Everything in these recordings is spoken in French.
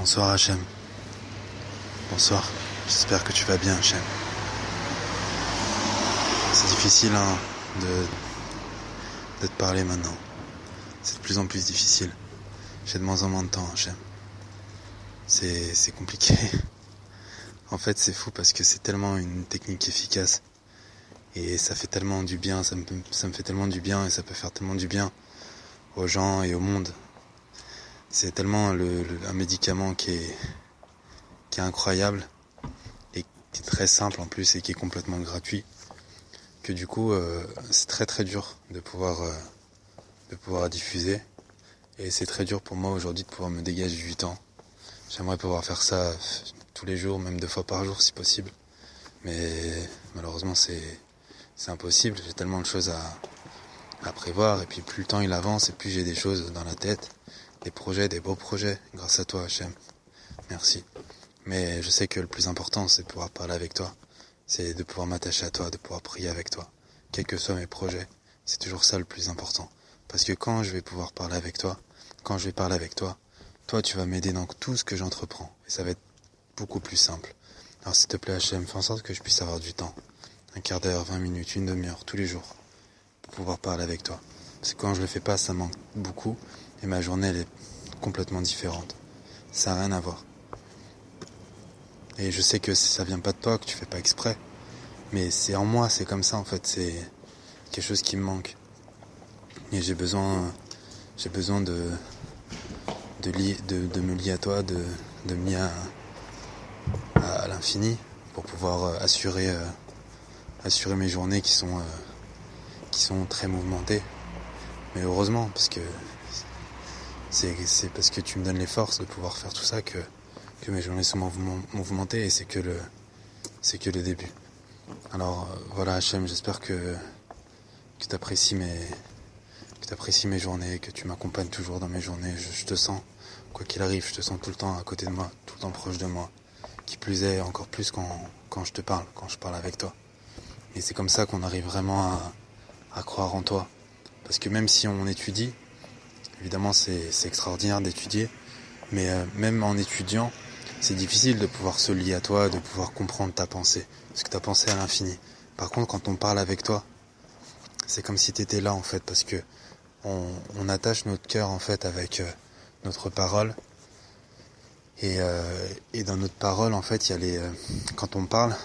Bonsoir Hachem. Bonsoir. J'espère que tu vas bien Hachem. C'est difficile de te parler maintenant. C'est de plus en plus difficile. J'ai de moins en moins de temps Hachem. C'est compliqué. En fait c'est fou parce que c'est tellement une technique efficace. Et ça fait tellement du bien, ça me fait tellement du bien et ça peut faire tellement du bien aux gens et au monde. C'est tellement un médicament qui est incroyable et qui est très simple en plus et qui est complètement gratuit, que du coup c'est très très dur de pouvoir diffuser, et c'est très dur pour moi aujourd'hui de pouvoir me dégager du temps. J'aimerais pouvoir faire ça tous les jours, même 2 fois par jour si possible, mais malheureusement c'est impossible. J'ai tellement de choses à prévoir, et puis plus le temps il avance et plus j'ai des choses dans la tête, des projets, des beaux projets, grâce à toi Hachem, merci. Mais je sais que le plus important c'est de pouvoir parler avec toi, c'est de pouvoir m'attacher à toi, de pouvoir prier avec toi, quels que soient mes projets, c'est toujours ça le plus important. Parce que quand je vais pouvoir parler avec toi, toi tu vas m'aider dans tout ce que j'entreprends, et ça va être beaucoup plus simple. Alors s'il te plaît Hachem, fais en sorte que je puisse avoir du temps, un quart d'heure, 20 minutes, une demi-heure, tous les jours, pour pouvoir parler avec toi. Parce que quand je le fais pas, ça manque beaucoup, et ma journée elle est complètement différente. Ça n'a rien à voir. Et je sais que ça vient pas de toi, que tu fais pas exprès, mais c'est en moi, c'est comme ça en fait, c'est quelque chose qui me manque. Et j'ai besoin de me lier à toi, de me lier à l'infini, pour pouvoir assurer mes journées qui sont très mouvementées. Mais heureusement, parce que c'est parce que tu me donnes les forces de pouvoir faire tout ça que mes journées sont mouvementées, et c'est que le début. Alors voilà Hachem, j'espère que tu apprécies mes journées, que tu m'accompagnes toujours dans mes journées. Je te sens, quoi qu'il arrive, je te sens tout le temps à côté de moi, tout le temps proche de moi. Qui plus est, encore plus quand je te parle, quand je parle avec toi. Et c'est comme ça qu'on arrive vraiment à croire en toi. Parce que même si on étudie, évidemment c'est extraordinaire d'étudier, mais même en étudiant, c'est difficile de pouvoir se lier à toi, de pouvoir comprendre ta pensée, parce que ta pensée est à l'infini. Par contre, quand on parle avec toi, c'est comme si tu étais là en fait, parce que on attache notre cœur en fait avec notre parole, et dans notre parole en fait, il y a quand on parle,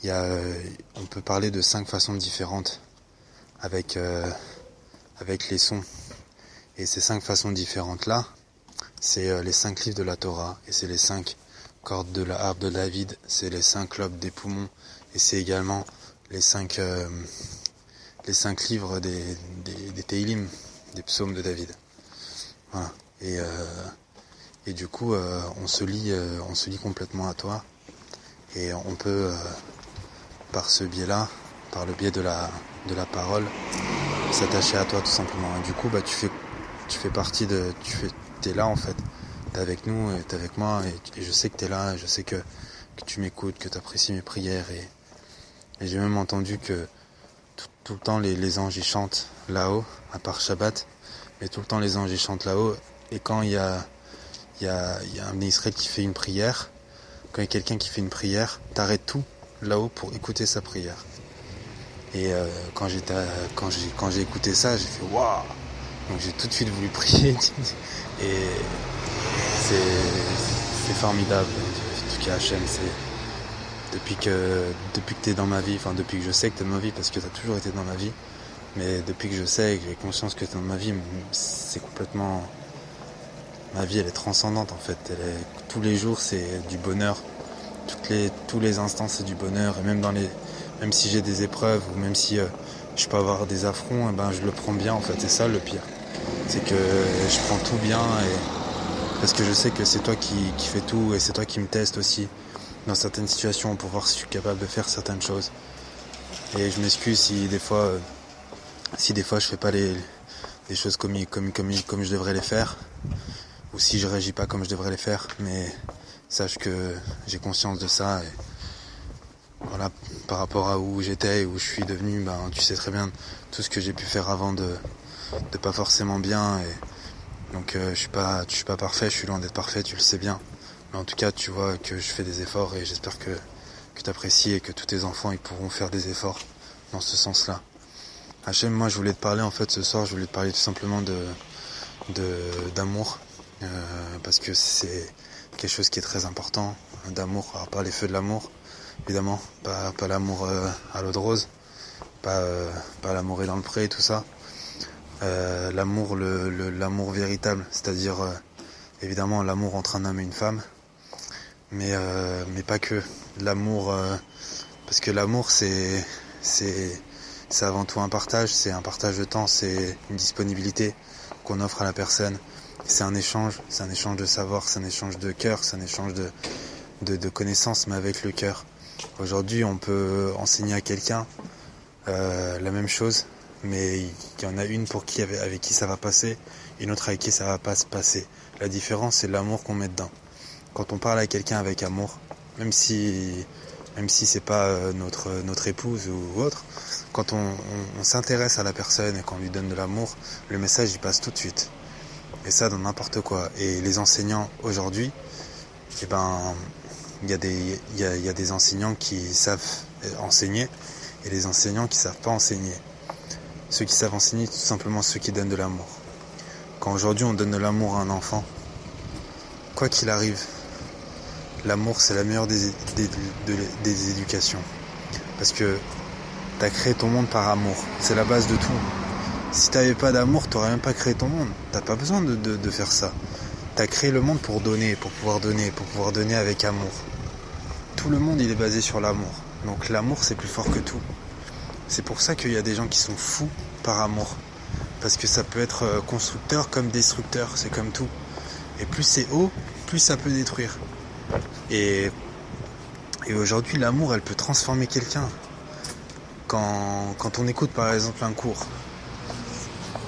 on peut parler de 5 façons différentes avec les sons. Et ces 5 façons différentes là, c'est les 5 livres de la Torah, et c'est les 5 cordes de la harpe de David, c'est les 5 lobes des poumons, et c'est également les 5 livres des Teilim, des psaumes de David. Voilà. Et du coup, on se lie complètement à toi, et on peut, par ce biais-là, par le biais de la parole, s'attacher à toi tout simplement. Et du coup, tu fais partie t'es là en fait, t'es avec nous, t'es avec moi, et je sais que t'es là, et je sais que tu m'écoutes, que t'apprécies mes prières, et j'ai même entendu que tout le temps les anges ils chantent là-haut, à part Shabbat, mais tout le temps les anges ils chantent là-haut, et quand il y a un Israël qui fait une prière, quand il y a quelqu'un qui fait une prière, t'arrêtes tout là-haut pour écouter sa prière. Et quand j'ai écouté ça, j'ai fait waouh. Donc j'ai tout de suite voulu prier, et c'est formidable. En tout cas Hachem, c'est depuis que t'es dans ma vie, enfin depuis que je sais que t'es dans ma vie, parce que t'as toujours été dans ma vie, mais depuis que je sais et que j'ai conscience que t'es dans ma vie, c'est complètement, ma vie elle est transcendante en fait. Tous les jours c'est du bonheur, tous les instants c'est du bonheur, et même si j'ai des épreuves, ou même si je peux avoir des affronts, et ben je le prends bien en fait. C'est ça le pire, c'est que je prends tout bien, parce que je sais que c'est toi qui fais tout, et c'est toi qui me testes aussi dans certaines situations pour voir si je suis capable de faire certaines choses. Et je m'excuse si des fois je fais pas les choses comme je devrais les faire, ou si je réagis pas comme je devrais les faire, mais sache que j'ai conscience de ça. Et voilà, par rapport à où j'étais et où je suis devenu, tu sais très bien tout ce que j'ai pu faire avant de pas forcément bien, Donc je suis pas parfait, je suis loin d'être parfait, tu le sais bien. Mais en tout cas, tu vois que je fais des efforts et j'espère que tu apprécies et que tous tes enfants ils pourront faire des efforts dans ce sens-là. Hachem, moi je voulais te parler en fait ce soir, je voulais te parler tout simplement d'amour. Parce que c'est quelque chose qui est très important, d'amour. Alors pas les feux de l'amour, évidemment, pas l'amour à l'eau de rose, pas l'amour est dans le pré, tout ça. L'amour, l'amour véritable, c'est-à-dire évidemment l'amour entre un homme et une femme, mais pas que. L'amour, parce que l'amour c'est avant tout un partage, c'est un partage de temps, c'est une disponibilité qu'on offre à la personne. C'est un échange de savoir, c'est un échange de cœur, c'est un échange de connaissances, mais avec le cœur. Aujourd'hui, on peut enseigner à quelqu'un la même chose, mais il y en a une avec qui ça va passer, une autre avec qui ça va pas se passer. La différence, c'est l'amour qu'on met dedans. Quand on parle à quelqu'un avec amour, même si c'est pas notre épouse ou autre, quand on s'intéresse à la personne et qu'on lui donne de l'amour, le message il passe tout de suite. Et ça dans n'importe quoi. Et les enseignants aujourd'hui, il y a des enseignants qui savent enseigner et des enseignants qui savent pas enseigner. Ceux qui savent enseigner, tout simplement ceux qui donnent de l'amour. Quand aujourd'hui on donne de l'amour à un enfant, quoi qu'il arrive, l'amour c'est la meilleure des éducations. Parce que t'as créé ton monde par amour, c'est la base de tout. Si t'avais pas d'amour, t'aurais même pas créé ton monde. T'as pas besoin de faire ça. T'as créé le monde pour donner, pour pouvoir donner avec amour. Tout le monde il est basé sur l'amour. Donc l'amour c'est plus fort que tout. C'est pour ça qu'il y a des gens qui sont fous par amour. Parce que ça peut être constructeur comme destructeur, c'est comme tout. Et plus c'est haut, plus ça peut détruire. Et aujourd'hui l'amour elle peut transformer quelqu'un. Quand on écoute par exemple un cours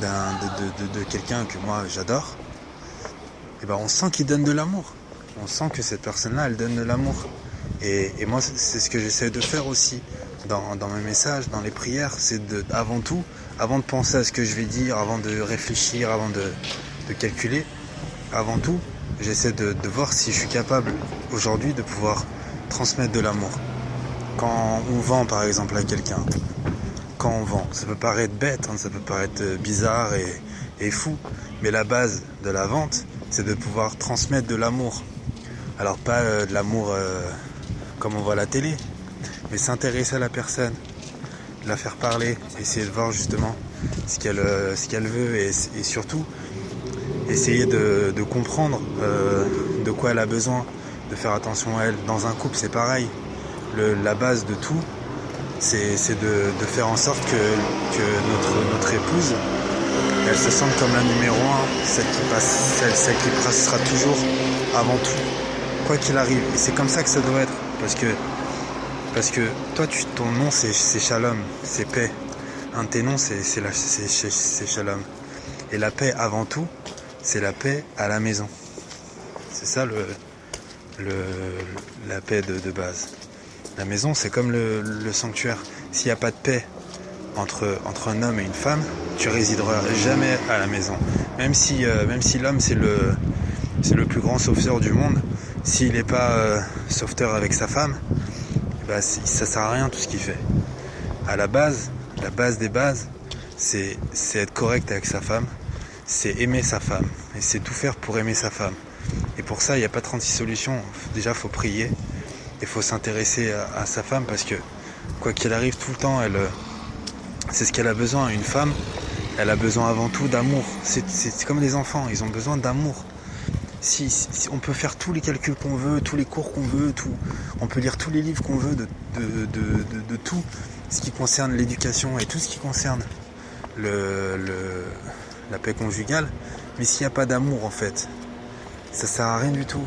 de quelqu'un que moi j'adore, et on sent qu'il donne de l'amour. On sent que cette personne-là, elle donne de l'amour. Et moi, c'est ce que j'essaie de faire aussi dans mes messages, dans les prières, c'est avant tout, avant de penser à ce que je vais dire, avant de réfléchir, avant de calculer, avant tout, j'essaie de voir si je suis capable aujourd'hui de pouvoir transmettre de l'amour. Quand on vend par exemple à quelqu'un, quand on vend, ça peut paraître bête, ça peut paraître bizarre et fou, mais la base de la vente, c'est de pouvoir transmettre de l'amour. Alors pas de l'amour comme on voit à la télé, mais s'intéresser à la personne, la faire parler, essayer de voir justement ce qu'elle veut et surtout essayer de comprendre de quoi elle a besoin, de faire attention à elle. Dans un couple c'est pareil, la base de tout c'est de faire en sorte que notre épouse elle se sente comme la numéro 1, celle qui passera toujours avant tout, quoi qu'il arrive. Et c'est comme ça que ça doit être, parce que toi ton nom c'est Shalom, c'est paix. Un de tes noms c'est Shalom. Et la paix avant tout, c'est la paix à la maison. C'est ça la paix de base. La maison c'est comme le sanctuaire. S'il n'y a pas de paix entre un homme et une femme, tu résideras jamais à la maison. Même si l'homme c'est le plus grand sauveteur du monde, s'il n'est pas sauveteur avec sa femme, ça sert à rien tout ce qu'il fait. À la base des bases, c'est être correct avec sa femme, c'est aimer sa femme, et c'est tout faire pour aimer sa femme. Et pour ça, il n'y a pas 36 solutions. Déjà, il faut prier, il faut s'intéresser à sa femme, parce que quoi qu'il arrive, tout le temps, c'est ce qu'elle a besoin. Une femme, elle a besoin avant tout d'amour. C'est comme les enfants, ils ont besoin d'amour. Si on peut faire tous les calculs qu'on veut, tous les cours qu'on veut, on peut lire tous les livres qu'on veut de tout ce qui concerne l'éducation et tout ce qui concerne la paix conjugale, mais s'il n'y a pas d'amour en fait, ça sert à rien du tout.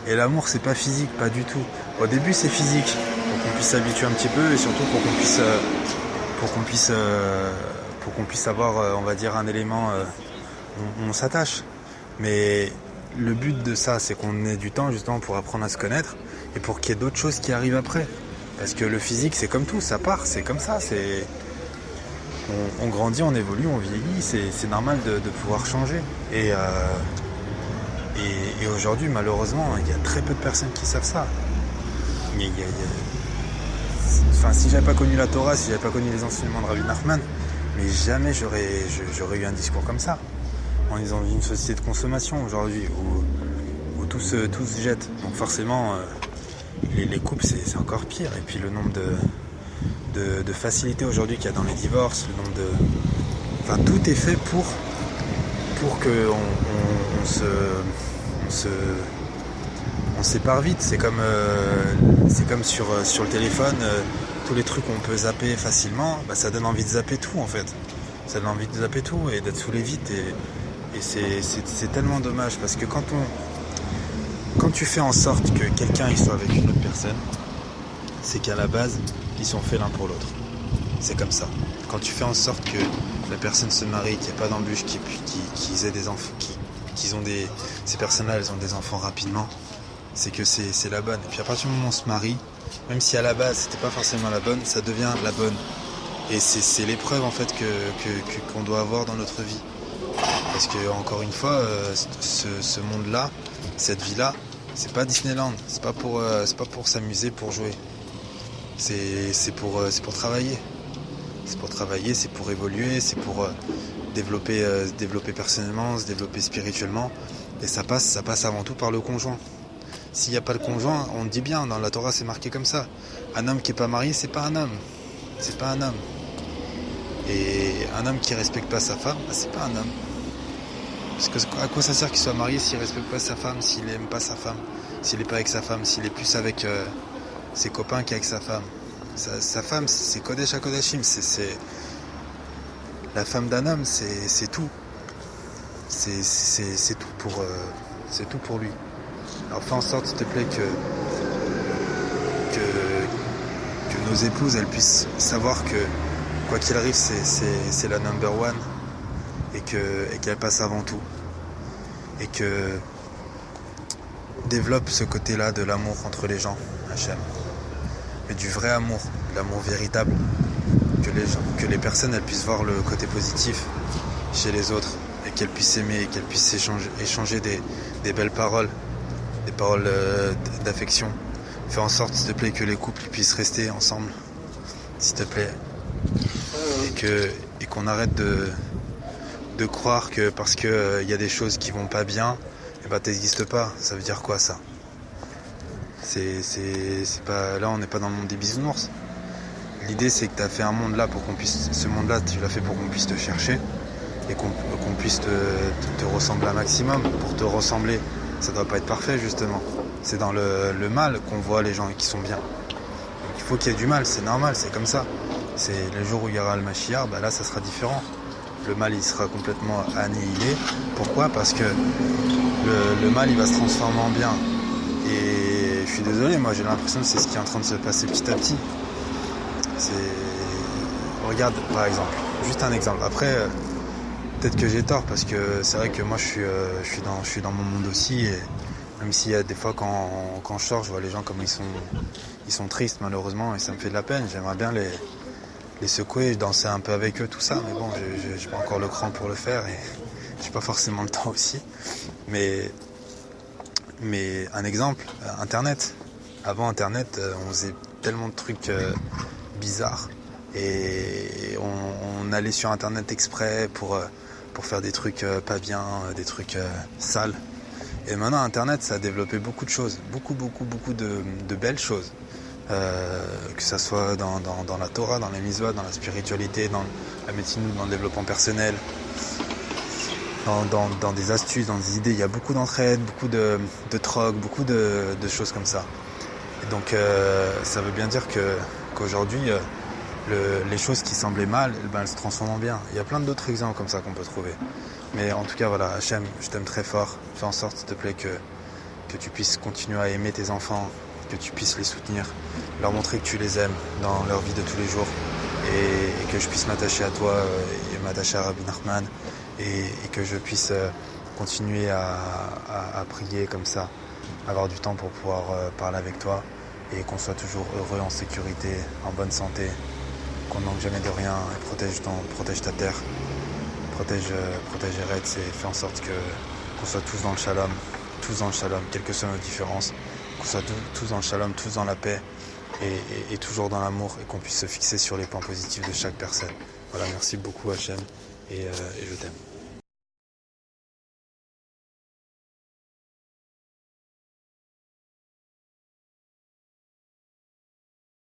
Et l'amour c'est pas physique, pas du tout. Au début c'est physique, pour qu'on puisse s'habituer un petit peu et surtout pour qu'on puisse avoir, on va dire, un élément où on s'attache. Mais le but de ça, c'est qu'on ait du temps justement pour apprendre à se connaître et pour qu'il y ait d'autres choses qui arrivent après. Parce que le physique, c'est comme tout, ça part, c'est comme ça. on grandit, on évolue, on vieillit, c'est normal de pouvoir changer. Et aujourd'hui, malheureusement, il y a très peu de personnes qui savent ça. Enfin, si j'avais pas connu la Torah, si j'avais pas connu les enseignements de Rabbi Nachman, mais jamais j'aurais eu un discours comme ça. On est dans une société de consommation aujourd'hui où tout se jette. Donc forcément, les couples, c'est encore pire. Et puis le nombre de facilités aujourd'hui qu'il y a dans les divorces, le nombre de... Enfin, tout est fait pour que on se sépare vite. C'est comme sur le téléphone, tous les trucs qu'on peut zapper facilement, ça donne envie de zapper tout en fait. Ça donne envie de zapper tout et d'être saoulé vite. Et c'est tellement dommage parce que quand tu fais en sorte que quelqu'un il soit avec une autre personne, c'est qu'à la base, ils sont faits l'un pour l'autre. C'est comme ça. Quand tu fais en sorte que la personne se marie, qu'il n'y ait pas d'embûches, qu'ils aient des enfants, ces personnes-là, elles ont des enfants rapidement, c'est que c'est la bonne. Et puis à partir du moment où on se marie, même si à la base c'était pas forcément la bonne, ça devient la bonne. Et c'est l'épreuve en fait qu'on doit avoir dans notre vie. Parce que encore une fois, ce monde-là, cette vie-là, c'est pas Disneyland. C'est pas pour s'amuser, pour jouer. C'est pour travailler. C'est pour travailler, c'est pour évoluer, c'est pour développer personnellement, se développer spirituellement. Et ça passe avant tout par le conjoint. S'il n'y a pas le conjoint, on dit bien, dans la Torah c'est marqué comme ça. Un homme qui n'est pas marié, c'est pas un homme. C'est pas un homme. Et un homme qui respecte pas sa femme, c'est pas un homme. Parce que à quoi ça sert qu'il soit marié s'il respecte pas sa femme, s'il aime pas sa femme, s'il n'est pas avec sa femme, s'il est plus avec ses copains qu'avec sa femme. Sa femme, c'est Kodesh HaKodashim, c'est la femme d'un homme, c'est tout. C'est tout pour lui. Alors fais en sorte, s'il te plaît, que nos épouses, elles puissent savoir que quoi qu'il arrive, c'est la number one et qu'elle passe avant tout. Et que développe ce côté-là de l'amour entre les gens, Hachem. Mais du vrai amour, de l'amour véritable. Que les personnes elles puissent voir le côté positif chez les autres et qu'elles puissent aimer, et qu'elles puissent échanger des belles paroles, des paroles d'affection. Fais en sorte, s'il te plaît, que les couples puissent rester ensemble, s'il te plaît. Et qu'on arrête de croire que parce qu'il y a des choses qui vont pas bien, t'existes pas. Ça veut dire quoi ça? C'est pas, là on n'est pas dans le monde des bisounours. L'idée c'est que tu as fait un monde là pour qu'on puisse, ce monde là tu l'as fait pour qu'on puisse te chercher et qu'on puisse te ressembler un maximum. Pour te ressembler, ça doit pas être parfait justement. C'est dans le mal qu'on voit les gens qui sont bien. Donc, il faut qu'il y ait du mal, c'est normal, c'est comme ça. C'est le jour où il y aura le Mashiach, là ça sera différent. Le mal il sera complètement annihilé. Pourquoi? Parce que le mal il va se transformer en bien. Et je suis désolé, moi j'ai l'impression que c'est ce qui est en train de se passer petit à petit. Regarde par exemple, juste un exemple. Après peut-être que j'ai tort parce que c'est vrai que moi je suis dans mon monde aussi. Et même s'il y a des fois quand je sors, je vois les gens comme ils sont tristes malheureusement et ça me fait de la peine. J'aimerais bien les secouer, danser un peu avec eux, tout ça, mais bon, j'ai pas encore le cran pour le faire et j'ai pas forcément le temps aussi. Mais un exemple, Internet. Avant Internet, on faisait tellement de trucs bizarres et on allait sur Internet exprès pour faire des trucs pas bien, des trucs sales. Et maintenant Internet, ça a développé beaucoup de choses, beaucoup de belles choses. Que ça soit dans la Torah, dans les mitzvot, dans la spiritualité, dans la médecine, dans le développement personnel, dans des astuces, dans des idées. Il y a beaucoup d'entraide, beaucoup de troc, beaucoup de choses comme ça. Et donc ça veut bien dire qu'aujourd'hui, les choses qui semblaient mal, elles se transforment en bien. Il y a plein d'autres exemples comme ça qu'on peut trouver. Mais en tout cas, voilà, Hachem, je t'aime très fort. Fais en sorte, s'il te plaît, que tu puisses continuer à aimer tes enfants, que tu puisses les soutenir, leur montrer que tu les aimes dans leur vie de tous les jours et que je puisse m'attacher à toi et m'attacher à Rabbi Nachman et que je puisse continuer à prier comme ça, avoir du temps pour pouvoir parler avec toi et qu'on soit toujours heureux, en sécurité, en bonne santé qu'on ne manque jamais de rien, protège ta terre, protège Eretz et fais en sorte qu'on soit tous dans le shalom, quelles que soient nos différences, qu'on soit tous dans le shalom, tous dans la paix et toujours dans l'amour et qu'on puisse se fixer sur les points positifs de chaque personne. Voilà, merci beaucoup Hachem et je t'aime.